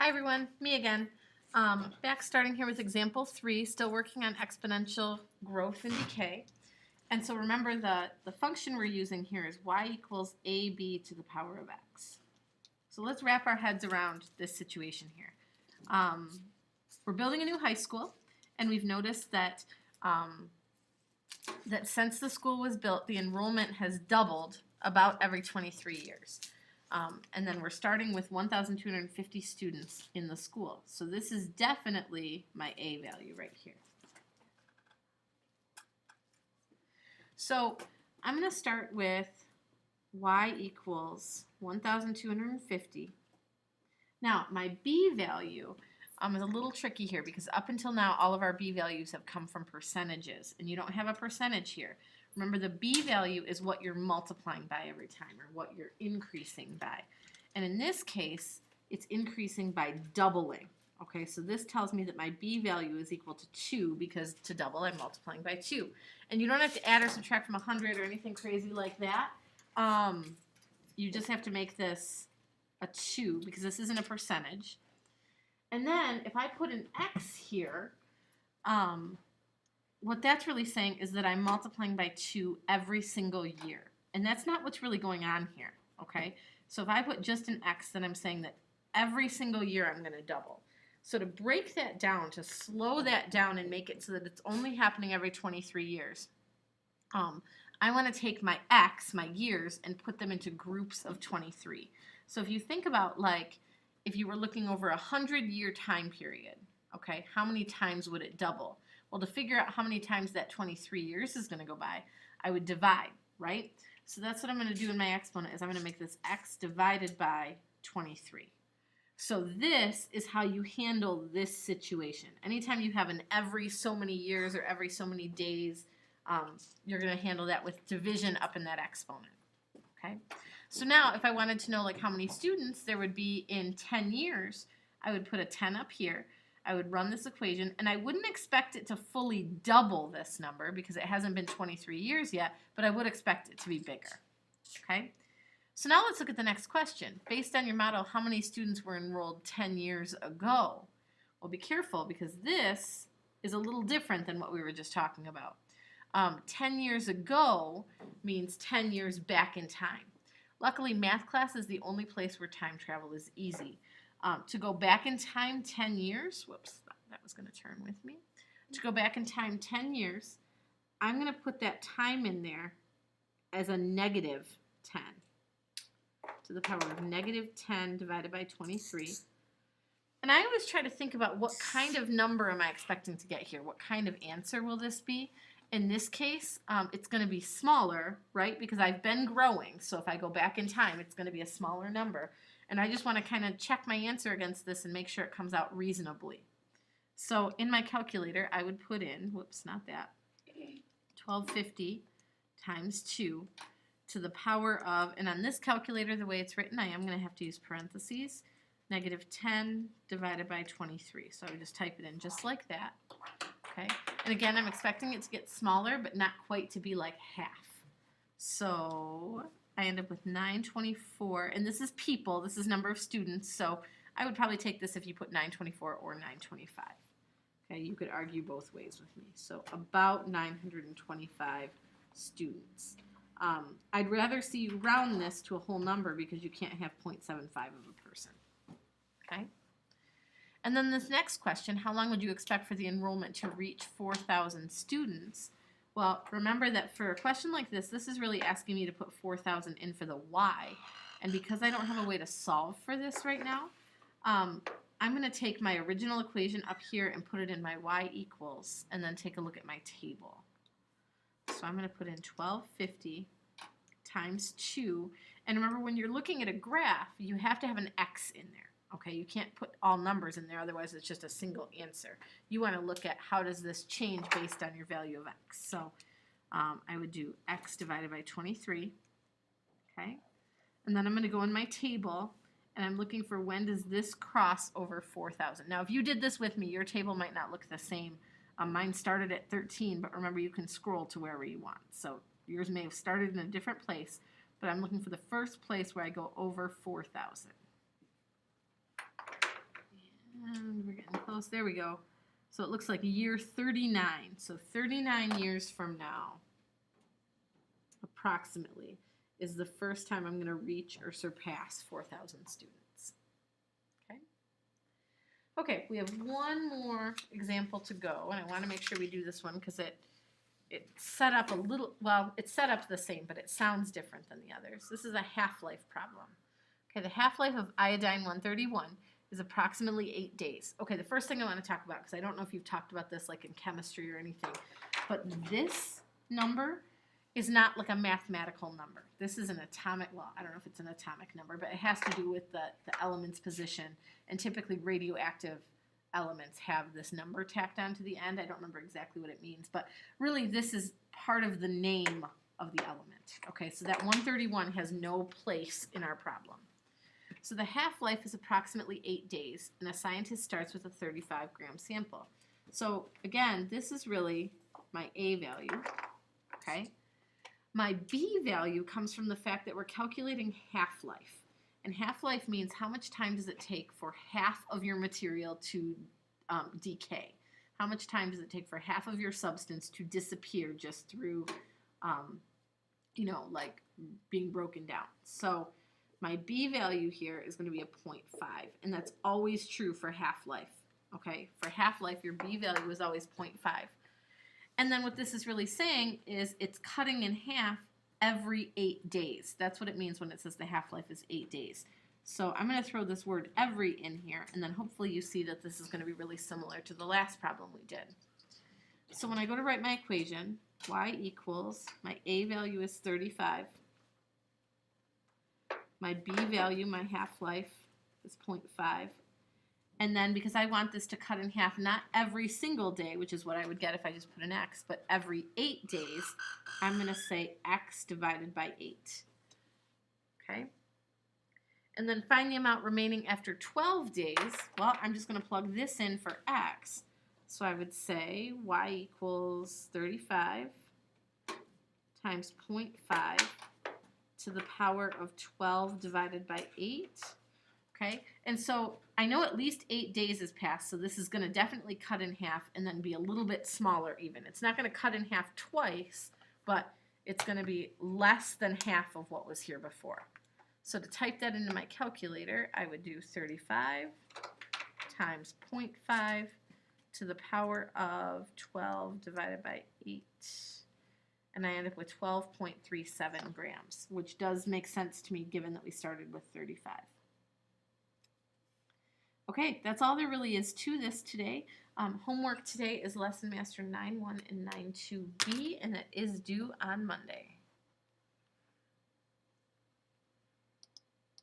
Hi everyone, me again. Back starting here with example 3, still working on exponential growth and decay. And so remember the function we're using here is y equals ab to the power of x. So let's wrap our heads around this situation here. We're building a new high school, and we've noticed that that since the school was built, the enrollment has doubled about every 23 years. And then we're starting with 1,250 students in the school. So this is definitely my A value right here. So I'm going to start with y equals 1,250. Now my B value is a little tricky here because up until now all of our B values have come from percentages, and you don't have a percentage here. Remember, the B value is what you're multiplying by every time, or what you're increasing by. And in this case, it's increasing by doubling. Okay, so this tells me that my B value is equal to 2 because to double, I'm multiplying by 2. And you don't have to add or subtract from 100 or anything crazy like that. You just have to make this a 2 because this isn't a percentage. And then if I put an x here, what that's really saying is that I'm multiplying by 2 every single year. And that's not what's really going on here, okay? So if I put just an x, then I'm saying that every single year I'm going to double. So to break that down, to slow that down and make it so that it's only happening every 23 years, I want to take my x, my years, and put them into groups of 23. So if you think about, like, if you were looking over a 100-year time period, okay, how many times would it double? Well, to figure out how many times that 23 years is going to go by, I would divide, right? So that's what I'm going to do in my exponent, is I'm going to make this x divided by 23. So this is how you handle this situation. Anytime you have an every so many years or every so many days, you're going to handle that with division up in that exponent, okay? So now if I wanted to know like how many students there would be in 10 years, I would put a 10 up here. I would run this equation, and I wouldn't expect it to fully double this number because it hasn't been 23 years yet, but I would expect it to be bigger, okay? So now let's look at the next question. Based on your model, how many students were enrolled 10 years ago? Well, be careful because this is a little different than what we were just talking about. 10 years ago means 10 years back in time. Luckily, math class is the only place where time travel is easy. To go back in time 10 years, whoops, that was going to turn with me. To go back in time 10 years, I'm going to put that time in there as a negative 10 to the power of negative 10 divided by 23. And I always try to think about what kind of number am I expecting to get here? What kind of answer will this be? In this case, it's going to be smaller, right? Because I've been growing. So if I go back in time, it's going to be a smaller number. And I just want to kind of check my answer against this and make sure it comes out reasonably. So in my calculator, I would put in, whoops, not that, 1250 times 2 to the power of, and on this calculator, the way it's written, I am going to have to use parentheses, negative 10 divided by 23. So I would just type it in just like that. Okay. And again, I'm expecting it to get smaller, but not quite to be like half. So I end up with 924, and this is people, this is number of students, so I would probably take this if you put 924 or 925. Okay, you could argue both ways with me. So about 925 students. I'd rather see you round this to a whole number because you can't have 0.75 of a person. Okay? And then this next question, how long would you expect for the enrollment to reach 4,000 students? Well, remember that for a question like this, this is really asking me to put 4,000 in for the y. And because I don't have a way to solve for this right now, I'm going to take my original equation up here and put it in my y equals, and then take a look at my table. So I'm going to put in 1250 times 2. And remember, when you're looking at a graph, you have to have an x in there. Okay, you can't put all numbers in there, otherwise it's just a single answer. You want to look at how does this change based on your value of x. So I would do x divided by 23, okay? And then I'm going to go in my table, and I'm looking for when does this cross over 4,000. Now, if you did this with me, your table might not look the same. Mine started at 13, but remember you can scroll to wherever you want. So yours may have started in a different place, but I'm looking for the first place where I go over 4,000. close? There we go. So it looks like year 39. So 39 years from now, approximately, is the first time I'm going to reach or surpass 4,000 students. Okay? Okay, we have one more example to go, and I want to make sure we do this one because it's set up a little, well, it's set up the same, but it sounds different than the others. This is a half-life problem. Okay, the half-life of iodine-131 is approximately 8 days. Okay, the first thing I want to talk about, because I don't know if you've talked about this like in chemistry or anything, but this number is not like a mathematical number. This is an atomic, well, I don't know if it's an atomic number, but it has to do with the element's position, and typically radioactive elements have this number tacked onto the end. I don't remember exactly what it means, but really this is part of the name of the element. Okay, so that 131 has no place in our problem. So the half-life is approximately 8 days, and a scientist starts with a 35-gram sample. So again, this is really my A value, okay? My B value comes from the fact that we're calculating half-life. And half-life means how much time does it take for half of your material to decay? How much time does it take for half of your substance to disappear just through, you know, like being broken down? So my B value here is going to be a 0.5, and that's always true for half-life. Okay, for half-life, your B value is always 0.5. And then what this is really saying is it's cutting in half every 8 days. That's what it means when it says the half-life is 8 days. So I'm going to throw this word every in here, and then hopefully you see that this is going to be really similar to the last problem we did. So when I go to write my equation, y equals, my A value is 35. My B value, my half-life, is 0.5. And then because I want this to cut in half, not every single day, which is what I would get if I just put an x, but every 8 days, I'm going to say x divided by 8. Okay? And then find the amount remaining after 12 days. Well, I'm just going to plug this in for x. So I would say y equals 35 times 0.5 to the power of 12 divided by 8. Okay, and so I know at least 8 days has passed, so this is going to definitely cut in half and then be a little bit smaller even. It's not going to cut in half twice, but it's going to be less than half of what was here before. So to type that into my calculator, I would do 35 times 0.5 to the power of 12 divided by 8. And I end up with 12.37 grams, which does make sense to me given that we started with 35. Okay, that's all there really is to this today. Homework today is Lesson Master 9.1 and 9.2b, and it is due on Monday.